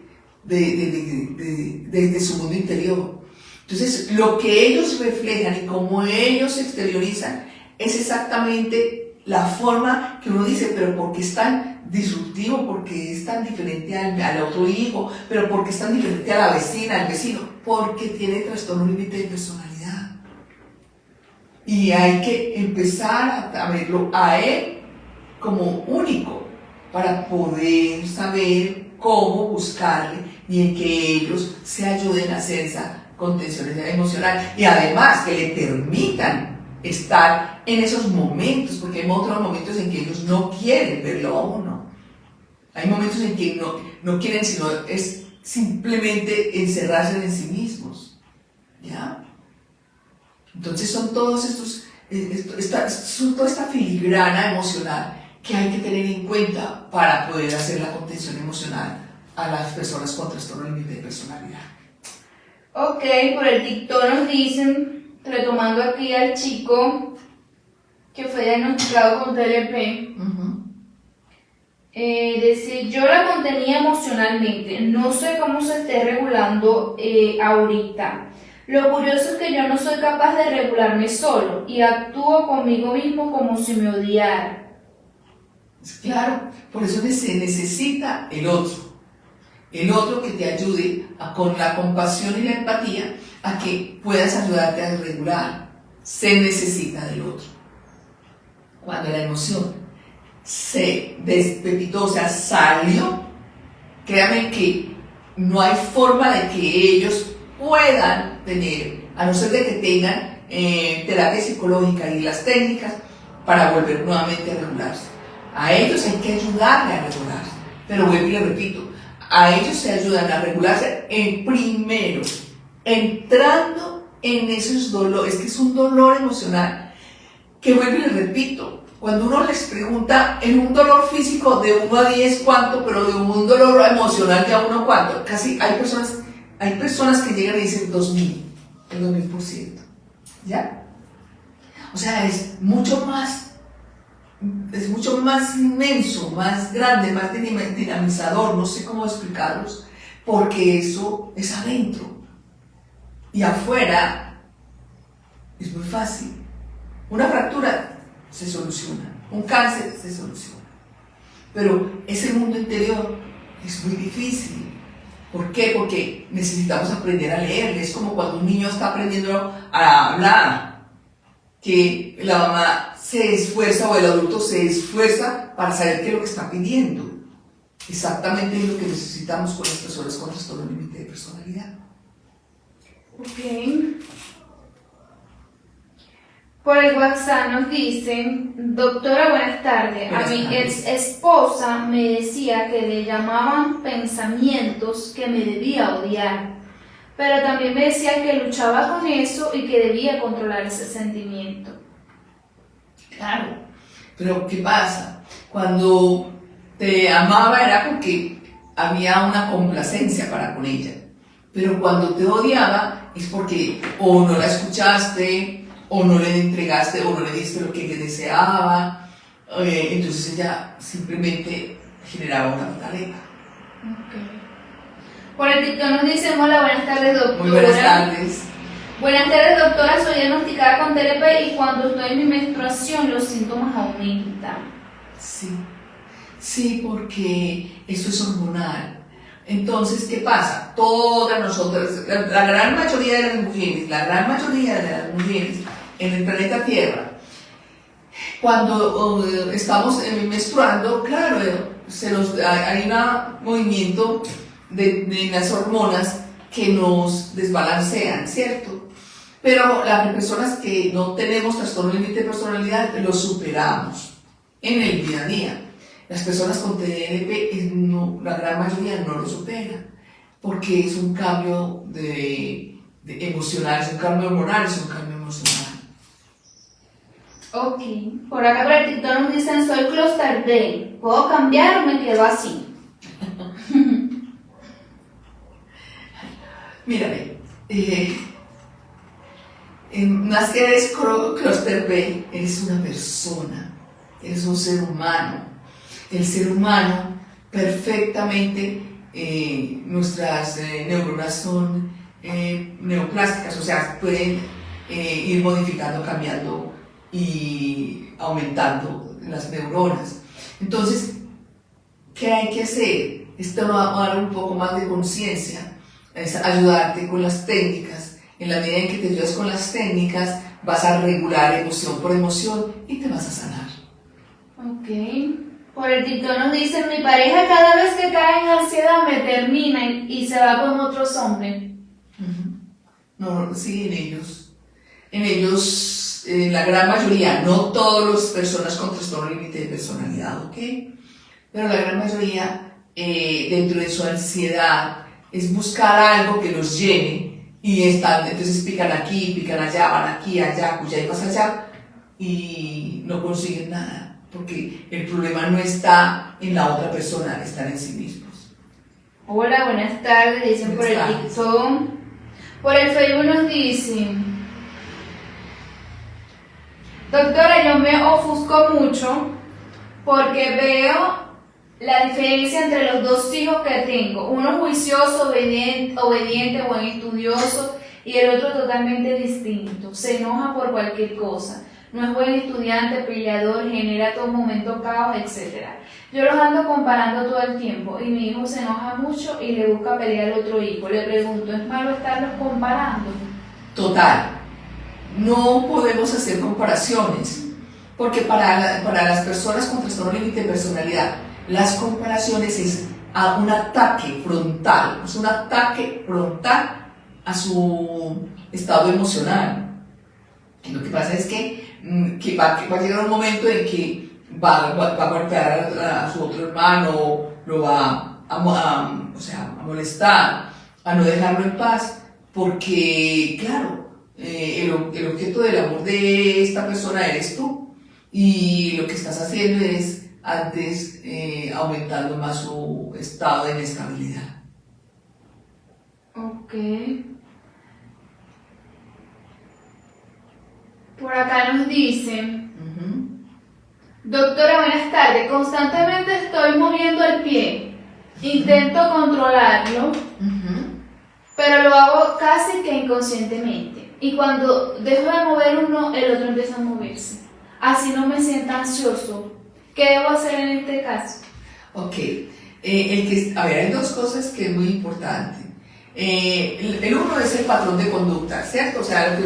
su mundo interior. Entonces, lo que ellos reflejan y cómo ellos se exteriorizan es exactamente la forma que uno dice, pero ¿por qué es tan disruptivo? ¿Por qué es tan diferente al otro hijo? ¿Pero por qué es tan diferente a la vecina, al vecino? Porque tiene trastorno límite de personalidad. Y hay que empezar a verlo a él como único para poder saber cómo buscarle y en que ellos se ayuden a hacer esa contención emocional y además que le permitan estar en esos momentos, porque hay otros momentos en que ellos no quieren verlo a uno. Hay momentos en que no quieren, sino es simplemente encerrarse en sí mismos, ¿ya? Entonces son todos toda esta filigrana emocional que hay que tener en cuenta para poder hacer la contención emocional a las personas con trastorno límite de personalidad. Ok, por el TikTok nos dicen, retomando aquí al chico que fue diagnosticado con TLP, decir, yo la contenía emocionalmente, no sé cómo se esté regulando ahorita. Lo curioso es que yo no soy capaz de regularme solo y actúo conmigo mismo como si me odiara. Claro, por eso se necesita el otro que te ayude con la compasión y la empatía a que puedas ayudarte a regular. Se necesita del otro. Cuando la emoción se despepitó, o sea, salió, créanme que no hay forma de que ellos puedan tener, a no ser de que tengan terapia psicológica y las técnicas para volver nuevamente a regularse. A ellos hay que ayudarle a regularse, pero vuelvo y le repito, a ellos se ayudan a regularse primero, entrando en esos dolores, que es un dolor emocional, que vuelvo y le repito, cuando uno les pregunta en un dolor físico de 1 a 10 cuánto, pero de un dolor emocional de a 1 cuánto, casi hay personas que llegan y dicen 2000, el 2000%, ¿ya? O sea, es mucho más inmenso, más grande, más dinamizador, no sé cómo explicarlos, porque eso es adentro. Y afuera es muy fácil. Una fractura se soluciona. Un cáncer se soluciona. Pero ese mundo interior es muy difícil. ¿Por qué? Porque necesitamos aprender a leer. Es como cuando un niño está aprendiendo a hablar, que la mamá se esfuerza o el adulto se esfuerza para saber qué es lo que está pidiendo. Exactamente es lo que necesitamos con las personas con trastorno límite de personalidad. Ok. Por el WhatsApp nos dicen, doctora, buenas tardes. A mi ex esposa me decía que le llamaban pensamientos que me debía odiar, pero también me decía que luchaba con eso y que debía controlar ese sentimiento. Claro, pero ¿qué pasa? Cuando te amaba era porque había una complacencia para con ella, pero cuando te odiaba es porque o no la escuchaste, o no le entregaste, o no le diste lo que ella deseaba, entonces ella simplemente generaba una pataleta. Okay. Por el TikTok nos dicen, hola, buenas tardes, doctora. Muy buenas tardes. Buenas tardes, doctora, soy diagnosticada con TLP y cuando estoy en mi menstruación los síntomas aumentan. Sí, porque eso es hormonal. Entonces, ¿qué pasa? Todas nosotras, la gran mayoría de las mujeres en el planeta Tierra, cuando estamos menstruando, claro, hay un movimiento de las hormonas que nos desbalancean, ¿cierto? Pero las personas que no tenemos trastorno límite de personalidad lo superamos en el día a día. Las personas con TLP, la gran mayoría no lo superan, porque es un cambio de emocional, es un cambio hormonal, es un cambio emocional. Ok, por acá por el TikTok nos dicen, soy Cluster D, ¿puedo cambiar o me quedo así? Mírame, más que eres Cluster B, eres una persona, eres un ser humano. El ser humano, perfectamente, nuestras neuronas son neoplásticas, o sea, pueden ir modificando, cambiando y aumentando las neuronas. Entonces, ¿qué hay que hacer? Esto va a dar un poco más de conciencia, es ayudarte con las técnicas. En la medida en que te ayudas con las técnicas, vas a regular emoción por emoción y te vas a sanar. Ok. Por el TikTok nos dicen, mi pareja cada vez que cae en ansiedad me termina y se va con otros hombres. No, sí, en ellos, la gran mayoría, no todas las personas con trastorno límite de personalidad, ¿ok? Pero la gran mayoría, dentro de su ansiedad, es buscar algo que los llene y entonces pican aquí, pican allá, van aquí, allá, cuya y más allá y no consiguen nada. Porque el problema no está en la otra persona, están en sí mismos. Hola, buenas tardes, dicen por el TikTok. Por el Facebook nos dicen, doctora, yo me ofusco mucho porque veo la diferencia entre los dos hijos que tengo. Uno juicioso, obediente, buen estudioso y el otro totalmente distinto. Se enoja por cualquier cosa. No es buen estudiante, peleador, genera todo momento caos, etc. Yo los ando comparando todo el tiempo y mi hijo se enoja mucho y le busca pelear al otro hijo. Le pregunto, ¿es malo estarlos comparando? Total. No podemos hacer comparaciones, porque para las personas con trastorno límite de personalidad, las comparaciones es un ataque frontal, es un ataque frontal a su estado emocional. Y lo que pasa es que va a llegar un momento en que va a golpear a su otro hermano, lo va a molestar, a no dejarlo en paz, porque, claro, el objeto del amor de esta persona eres tú, y lo que estás haciendo es antes aumentando más su estado de inestabilidad. Ok. Por acá nos dicen, doctora, buenas tardes, constantemente estoy moviendo el pie, intento controlarlo, pero lo hago casi que inconscientemente, y cuando dejo de mover uno, el otro empieza a moverse. así no me sienta ansioso. ¿Qué debo hacer en este caso? Ok, a ver, hay dos cosas que es muy importante. El uno es el patrón de conducta, ¿cierto? O sea,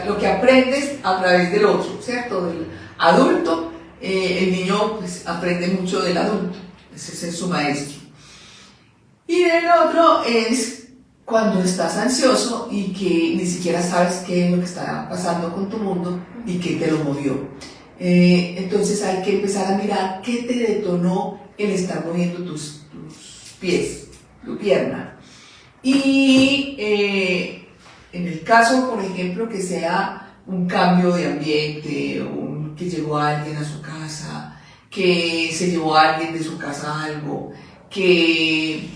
lo que aprendes a través del otro, ¿cierto? Del adulto, el niño pues, aprende mucho del adulto, ese es su maestro. Y el otro es cuando estás ansioso y que ni siquiera sabes qué es lo que está pasando con tu mundo y qué te lo movió. Entonces hay que empezar a mirar qué te detonó el estar moviendo tus pies, tu pierna. Y en el caso, por ejemplo, que sea un cambio de ambiente, que llegó alguien a su casa, que se llevó a alguien de su casa algo, que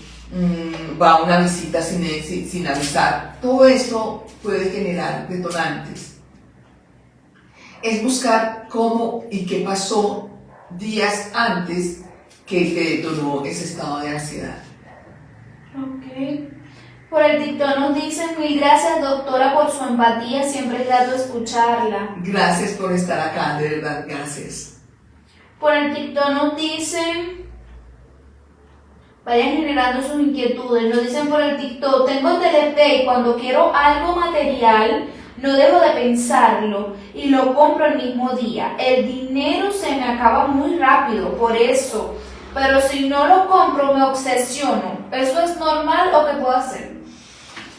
va a una visita sin avisar, todo esto puede generar detonantes. Es buscar cómo y qué pasó días antes que te detonó ese estado de ansiedad. Ok. Por el TikTok nos dicen, mil gracias doctora por su empatía, siempre es grato escucharla. Gracias por estar acá, de verdad, gracias. Por el TikTok nos dicen, vayan generando sus inquietudes, nos dicen por el TikTok, tengo TLP y cuando quiero algo material, no dejo de pensarlo y lo compro el mismo día. El dinero se me acaba muy rápido, por eso. Pero si no lo compro, me obsesiono. ¿Eso es normal o qué puedo hacer?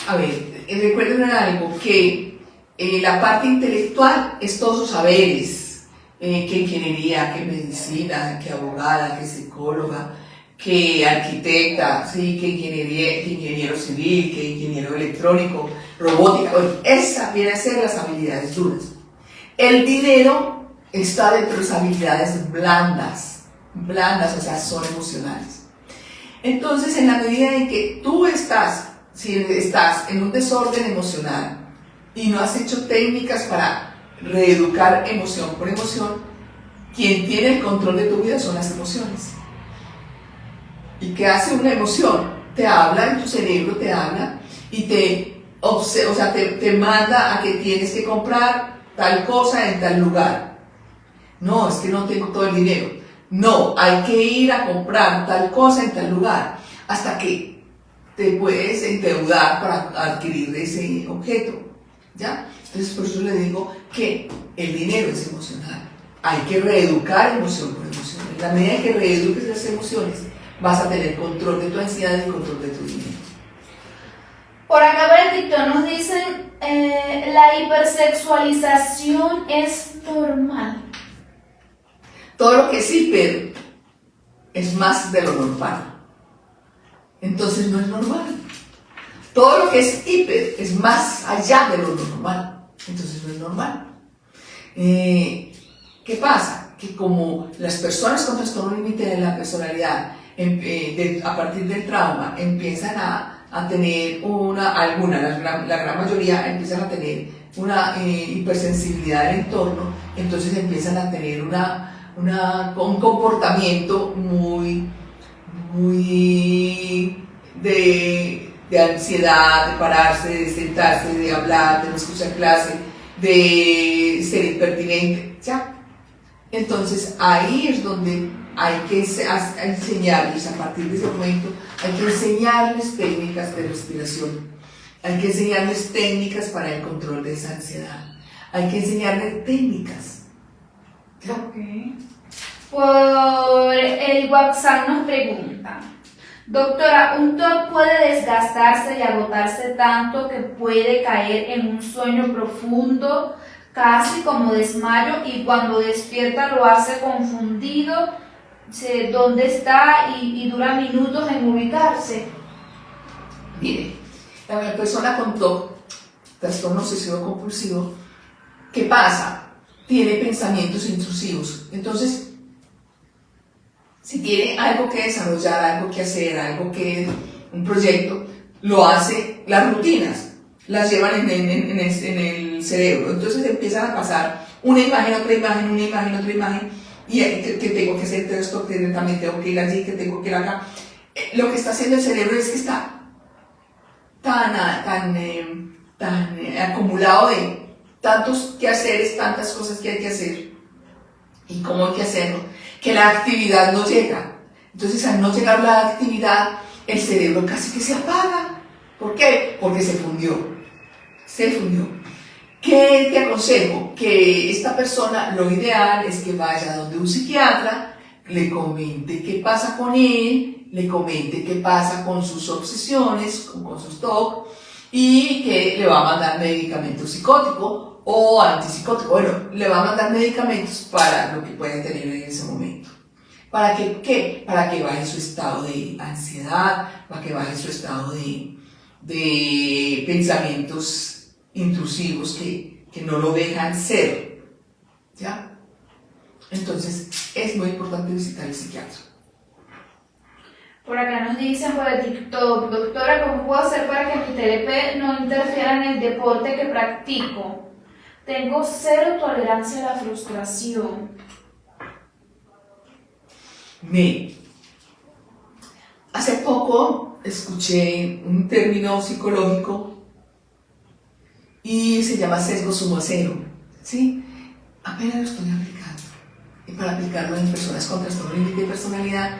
A ver, recuerden algo, que la parte intelectual es todos sus saberes, que ingeniería, que medicina, que abogada, que psicóloga, que arquitecta, ¿sí? Que ingeniero civil, que ingeniero electrónico, robótica. Esa viene a ser las habilidades duras. El dinero está dentro de las habilidades blandas, o sea, son emocionales. Entonces, en la medida en que tú si estás en un desorden emocional y no has hecho técnicas para reeducar emoción por emoción, quien tiene el control de tu vida son las emociones. ¿Y qué hace una emoción? Te habla, en tu cerebro te habla y te manda a que tienes que comprar tal cosa en tal lugar. No, es que no tengo todo el dinero. No, hay que ir a comprar tal cosa en tal lugar hasta que te puedes endeudar para adquirir ese objeto, ¿ya? Entonces por eso le digo que el dinero es emocional. Hay que reeducar emoción por emoción. En la medida que reeduques las emociones, vas a tener control de tu ansiedad y control de tu dinero. Por acá por el TikTok nos dicen, la hipersexualización es normal. Todo lo que es hiper es más de lo normal. Entonces no es normal. Todo lo que es hiper es más allá de lo normal. Entonces no es normal. ¿Qué pasa? Que como las personas con trastorno límite de la personalidad, a partir del trauma, empiezan a tener la gran mayoría empiezan a tener una hipersensibilidad del entorno, entonces empiezan a tener un comportamiento muy de ansiedad, de pararse, de sentarse, de hablar, de no escuchar clase, de ser impertinente, ¿ya? Entonces ahí es donde hay que enseñarles, a partir de ese momento, hay que enseñarles técnicas de respiración, hay que enseñarles técnicas para el control de esa ansiedad, hay que enseñarles técnicas. ¿Ya? Okay. Por el WhatsApp nos pregunta, doctora, ¿un TOC puede desgastarse y agotarse tanto que puede caer en un sueño profundo, casi como desmayo, y cuando despierta lo hace confundido, dónde está y dura minutos en ubicarse? Mire, la persona con TOC, trastorno obsesivo compulsivo, ¿qué pasa? Tiene pensamientos intrusivos. Entonces, si tiene algo que desarrollar, algo que hacer, un proyecto, lo hace, las rutinas las llevan en el cerebro. Entonces empiezan a pasar una imagen, otra imagen, una imagen, otra imagen, y que tengo que hacer esto, que también tengo que ir allí, que tengo que ir acá. Lo que está haciendo el cerebro es que está tan acumulado de tantos quehaceres, tantas cosas que hay que hacer, ¿Y cómo hay que hacerlo? Que la actividad no llega. Entonces, al no llegar la actividad, el cerebro casi que se apaga. ¿Por qué? Porque se fundió. Se fundió. ¿Qué te aconsejo? Que esta persona, lo ideal es que vaya donde un psiquiatra, le comente qué pasa con él, le comente qué pasa con sus obsesiones, con sus TOC, y que le va a mandar medicamento psicótico o antipsicótico. Bueno, le va a mandar medicamentos para lo que pueda tener en ese momento. ¿Para que qué? Para que baje su estado de ansiedad, para que baje su estado de pensamientos intrusivos que no lo dejan ser. ¿Ya? Entonces, es muy importante visitar al psiquiatra. Por acá nos dicen por el TikTok, doctora, ¿cómo puedo hacer para que mi TLP no interfiera en el deporte que practico? Tengo cero tolerancia a la frustración. Hace poco escuché un término psicológico y se llama sesgo sumacero, ¿sí? Apenas lo estoy aplicando. Y para aplicarlo en personas con trastorno límite de personalidad.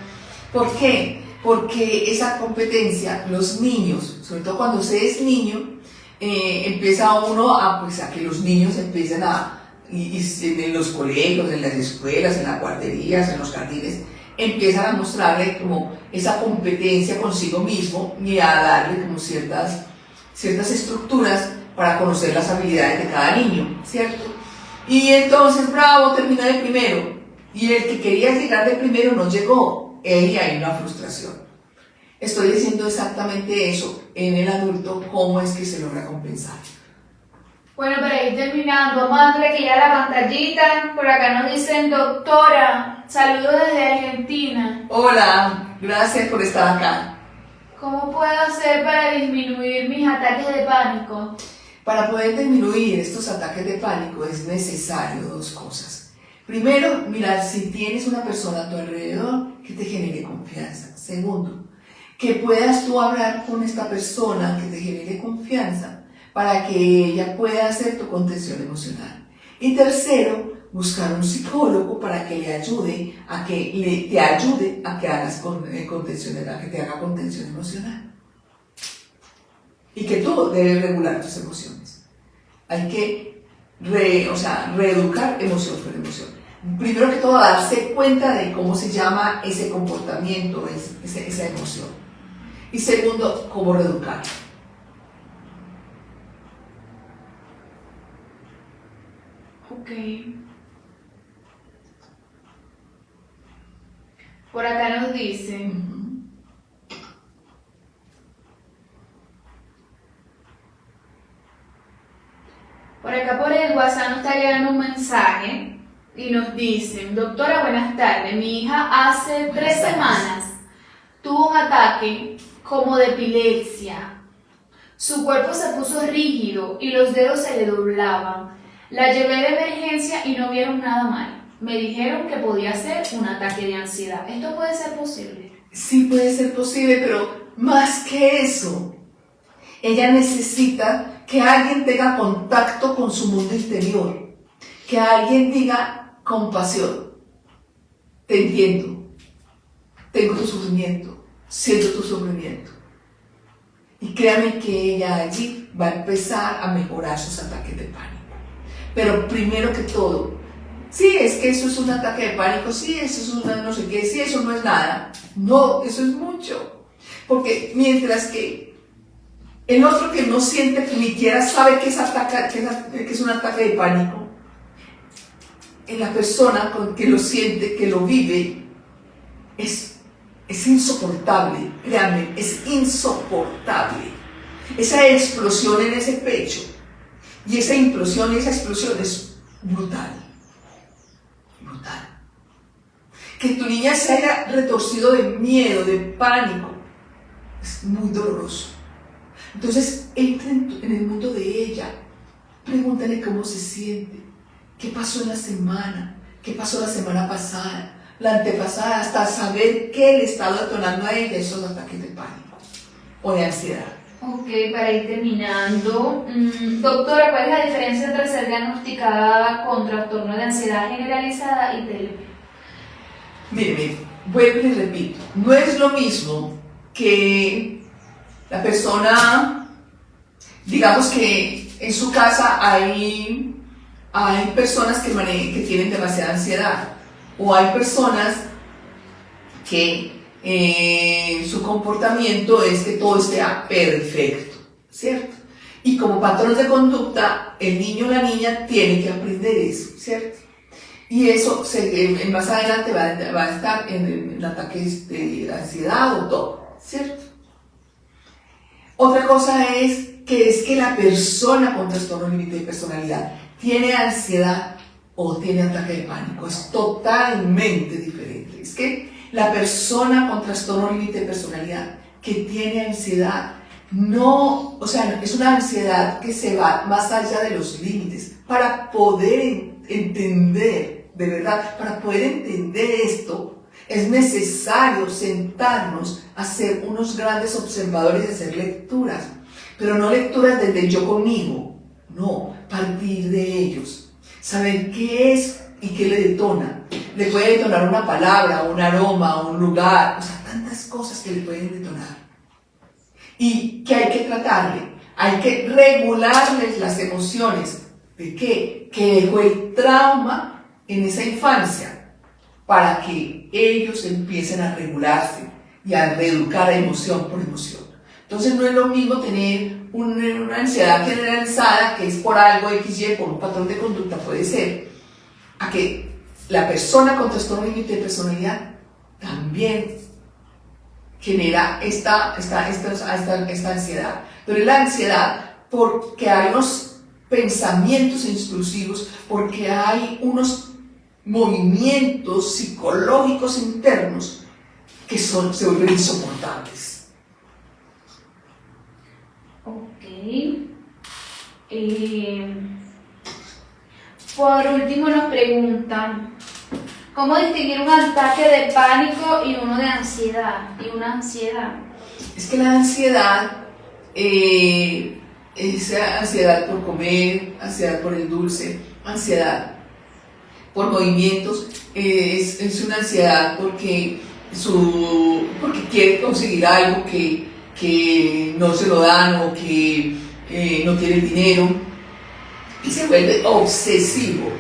¿Por qué? Porque esa competencia, los niños, sobre todo cuando se es niño, empieza uno a que los niños empiezan en los colegios, en las escuelas, en las guarderías, en los jardines, empiezan a mostrarle como esa competencia consigo mismo y a darle como ciertas estructuras para conocer las habilidades de cada niño, ¿cierto? Y entonces, bravo, terminó de primero, y el que quería llegar de primero no llegó, y hay una frustración. Estoy diciendo exactamente eso en el adulto, cómo es que se logra compensar. Bueno, para ir terminando, vamos a darle aquí a la pantallita. Por acá nos dicen, doctora, saludos desde Argentina. Hola, gracias por estar acá. ¿Cómo puedo hacer para disminuir mis ataques de pánico? Para poder disminuir estos ataques de pánico es necesario dos cosas. Primero, mirar si tienes una persona a tu alrededor que te genere confianza. Segundo, que puedas tú hablar con esta persona que te genere confianza para que ella pueda hacer tu contención emocional. Y tercero, buscar un psicólogo para que le ayude te ayude a que hagas contención, a que te haga contención emocional. Y que tú debes regular tus emociones. Hay que reeducar emoción por emoción. Primero que todo, darse cuenta de cómo se llama ese comportamiento, esa emoción. Y segundo, cómo reeducar. Ok. Por acá nos dicen. Por acá por el WhatsApp nos está llegando un mensaje y nos dicen, doctora, buenas tardes, mi hija hace 3 semanas tuvo un ataque como de epilepsia. Su cuerpo se puso rígido y los dedos se le doblaban. La llevé de emergencia y no vieron nada mal. Me dijeron que podía ser un ataque de ansiedad. ¿Esto puede ser posible? Sí, puede ser posible, pero más que eso, ella necesita que alguien tenga contacto con su mundo interior, que alguien diga compasión, te entiendo, tengo tu sufrimiento, siento tu sufrimiento. Y créame que ella allí va a empezar a mejorar sus ataques de pánico. Pero primero que todo, sí, es que eso es un ataque de pánico, sí, eso es una no sé qué, sí, eso no es nada. No, eso es mucho. Porque mientras que el otro que no siente, ni siquiera sabe que es un ataque de pánico, en la persona que lo siente, que lo vive, es insoportable, créanme, es insoportable. Esa explosión en ese pecho, y esa implosión y esa explosión es brutal. Brutal. Que tu niña se haya retorcido de miedo, de pánico, es muy doloroso. Entonces, entra en el mundo de ella, pregúntale cómo se siente, qué pasó en la semana, qué pasó la semana pasada, la antepasada, hasta saber qué le está detonando a ella esos ataques de pánico o de ansiedad. Ok, para ir terminando, doctora, ¿cuál es la diferencia entre ser diagnosticada con trastorno de ansiedad generalizada y TLP? Mire, vuelvo y repito, no es lo mismo que la persona, digamos que en su casa hay personas que tienen demasiada ansiedad, o hay personas que su comportamiento es que todo esté perfecto, ¿cierto? Y como patrones de conducta, el niño o la niña tiene que aprender eso, ¿cierto? Y eso más adelante va a estar en ataques de ansiedad o todo, ¿cierto? Otra cosa es que la persona con trastorno límite de personalidad tiene ansiedad o tiene ataque de pánico. Es totalmente diferente. Es que la persona con trastorno límite de personalidad que tiene ansiedad, no, o sea, es una ansiedad que se va más allá de los límites para poder entender, de verdad, para poder entender esto, es necesario sentarnos a ser unos grandes observadores y hacer lecturas, pero no lecturas desde yo conmigo, no, partir de ellos, saber qué es y qué le detona. Le puede detonar una palabra, un aroma, un lugar, o sea, tantas cosas que le pueden detonar. Y que hay que tratarle, hay que regularles las emociones. ¿De qué? Que dejó el trauma en esa infancia para que ellos empiecen a regularse y a reeducar emoción por emoción. Entonces no es lo mismo tener una ansiedad generalizada que es por algo XY, por un patrón de conducta puede ser, a que la persona con trastorno límite de personalidad también genera esta ansiedad. Pero es la ansiedad porque hay unos pensamientos intrusivos, porque hay unos movimientos psicológicos internos que se vuelven insoportables. Ok. Por último nos preguntan, ¿cómo distinguir un ataque de pánico y uno de ansiedad? Y una ansiedad. Es que la ansiedad es ansiedad por comer, ansiedad por el dulce, ansiedad por movimientos, es una ansiedad porque quiere conseguir algo que no se lo dan o que no tiene el dinero y se vuelve obsesivo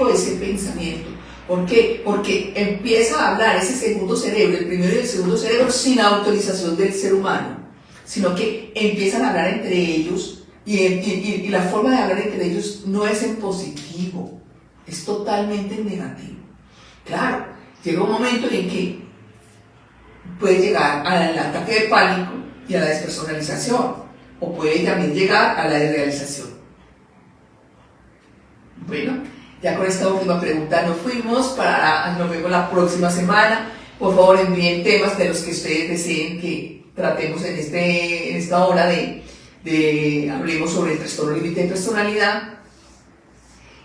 ese pensamiento. ¿Por qué? Porque empieza a hablar ese segundo cerebro, el primero y el segundo cerebro, sin autorización del ser humano, sino que empiezan a hablar entre ellos y la forma de hablar entre ellos no es en positivo, es totalmente en negativo. Claro, llega un momento en que puede llegar al ataque de pánico y a la despersonalización, o puede también llegar a la desrealización. Bueno, ya con esta última pregunta nos fuimos, nos vemos la próxima semana. Por favor, envíen temas de los que ustedes deseen que tratemos en esta hora hablemos sobre el trastorno límite de personalidad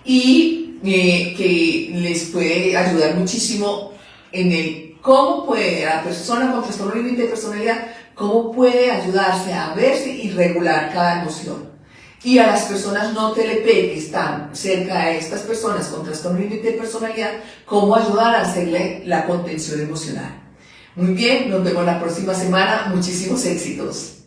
y que les puede ayudar muchísimo en el cómo puede la persona con trastorno límite de personalidad, cómo puede ayudarse a verse y regular cada emoción. Y a las personas no TLP que están cerca de estas personas con trastorno límite de personalidad, cómo ayudar a hacerle la contención emocional. Muy bien, nos vemos la próxima semana. Muchísimos éxitos.